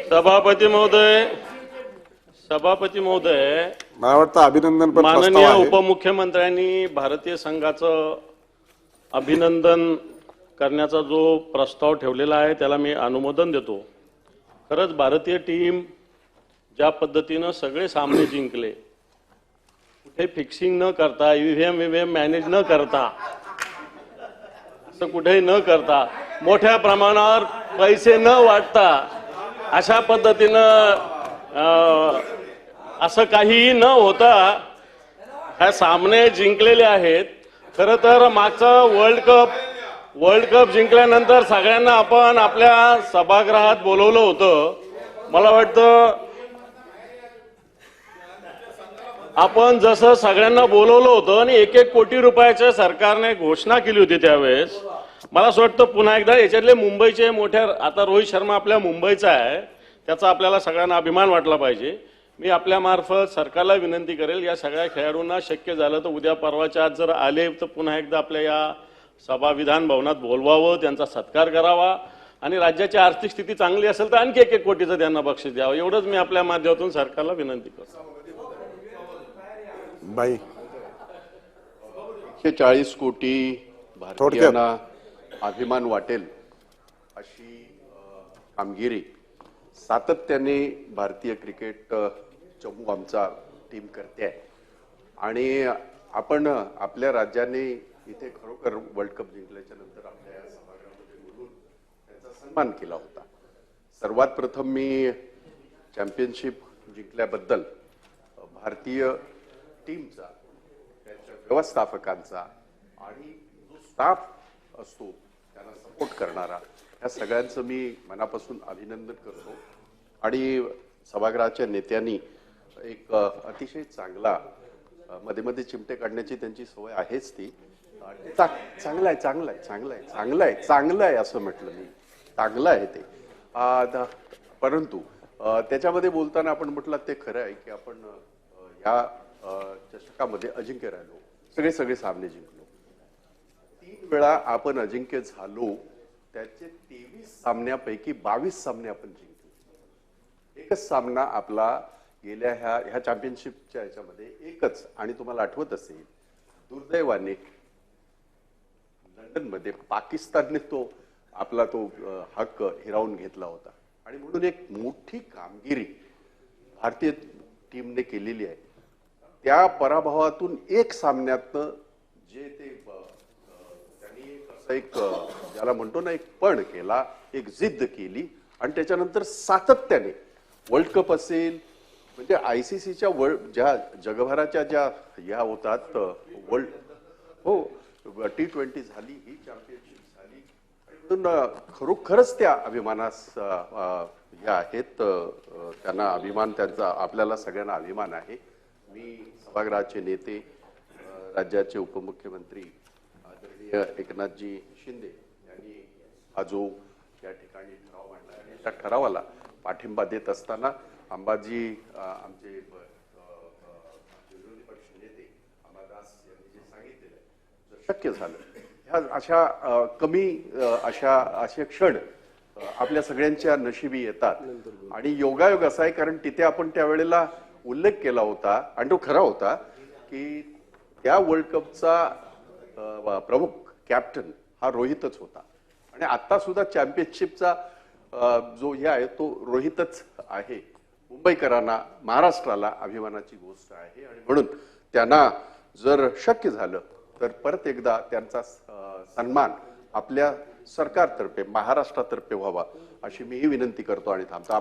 सभापती महोदय, मला वाटतं अभिनंदन पण माननीय उपमुख्यमंत्र्यांनी भारतीय संघाचं अभिनंदन करण्याचा जो प्रस्ताव ठेवलेला आहे त्याला मी अनुमोदन देतो. खरंच भारतीय टीम ज्या पद्धतीनं सगळे सामने जिंकले, कुठे फिक्सिंग न करता, ईव्हीएम मॅनेज न करता, असं कुठेही न करता, मोठ्या प्रमाणावर पैसे न वाटता, अशा पद्धतीनं असं काहीही न होता हे सामने जिंकलेले आहेत. खरं तर मागचा वर्ल्ड कप जिंकल्यानंतर सगळ्यांना आपण आपल्या सभागृहात बोलवलं होतं. मला वाटतं आपण जसं सगळ्यांना बोलवलं होतं आणि 1-1 कोटी रुपयाच्या सरकारने घोषणा केली होती त्यावेळेस, मला असं वाटतं पुन्हा एकदा याच्यातले मुंबईचे मोठ्या, आता रोहित शर्मा आपल्या मुंबईचा आहे, त्याचा आपल्याला सगळ्यांना अभिमान वाटला पाहिजे. मी आपल्या मार्फत सरकारला विनंती करेल, या सगळ्या खेळाडूंना शक्य झालं तर उद्या परवाच्या आज जर आले तर पुन्हा एकदा आपल्या या सभा विधान भवनात बोलवावं, त्यांचा सत्कार करावा आणि राज्याची आर्थिक स्थिती चांगली असेल तर आणखी 1-1 कोटीचं त्यांना बक्षीस द्यावं. एवढंच मी आपल्या माध्यमातून सरकारला विनंती करतो. बाई 140 कोटी भारतीयांना अभिमान वाटेल अशी कामगिरी सातत्याने भारतीय क्रिकेट चमू आमचा टीम करते आहे. आणि आपण आपल्या राज्याने इथे खरोखर वर्ल्ड कप जिंकल्याच्या नंतर आपल्या या सभागृहामध्ये बोलून त्यांचा सन्मान केला होता. सर्वात प्रथम मी चॅम्पियनशिप जिंकल्याबद्दल भारतीय टीमचा, त्यांच्या व्यवस्थापकांचा आणि जो स्टाफ असतो त्यांना सपोर्ट करणारा, या सगळ्यांचं मी मनापासून अभिनंदन करतो. आणि सभागृहाच्या नेत्यांनी एक अतिशय चांगला, मध्ये मध्ये चिमटे काढण्याची त्यांची सवय आहेच, ती चांगलं आहे असं म्हटलं मी, चांगलं आहे ते. परंतु त्याच्यामध्ये बोलताना आपण म्हटलं ते खरं आहे की आपण या चषकामध्ये अजिंक्य राहिलो, सगळे सामने जिंकलो. 3 वेळा आपण अजिंक्य झालो, त्याचे 23 सामन्यापैकी 22 सामने आपण जिंकले. एकच सामना आपला गेल्या ह्या चॅम्पियनशिपच्या ह्याच्यामध्ये एकच, आणि तुम्हाला आठवत असेल दुर्दैवाने लंडनमध्ये पाकिस्तानने तो आपला तो हक्क हिरावून घेतला होता. आणि म्हणून एक मोठी कामगिरी भारतीय टीमने केलेली आहे. त्या पराभवातून एक सामन्यातनं जे ते त्यांनी असं एक ज्याला म्हणतो ना, एक पण केला, एक जिद्द केली आणि त्याच्यानंतर सातत्याने वर्ल्ड कप असेल, म्हणजे आयसीसीच्या ज्या जगभराच्या ज्या या होतात वर्ल्ड, हो T20 झाली, ही चॅम्पियनशिप झाली, म्हणून खरोखरच त्या अभिमानास ह्या आहेत. त्यांना अभिमान, त्यांचा आपल्याला सगळ्यांना अभिमान आहे. मी सभागृहाचे नेते, राज्याचे उपमुख्यमंत्री आदरणीय एकनाथजी शिंदे यांनी हा जो या ठिकाणी ठराव मांडला आहे, त्या ठरावाला पाठिंबा देत असताना अंबाजी आमचे विरोधी पक्ष नेते अंबादास यांनी जे सांगितलेलं आहे, जर शक्य झालं ह्या अशा कमी असे क्षण आपल्या सगळ्यांच्या नशिबी येतात. आणि योगायोग असा आहे, कारण तिथे आपण त्यावेळेला उल्लेख केला होता आणि तो खरा होता की त्या वर्ल्ड कपचा प्रमुख कॅप्टन हा रोहितच होता. आणि आता सुद्धा चॅम्पियनशिपचा जो हे आहे तो रोहितच आहे. मुंबईकरांना, महाराष्ट्राला अभिमानाची गोष्ट आहे. आणि म्हणून त्यांना जर शक्य झालं तर परत एकदा त्यांचा सन्मान आपल्या सरकारतर्फे, महाराष्ट्रातर्फे व्हावा अशी मीही विनंती करतो आणि थांबतो.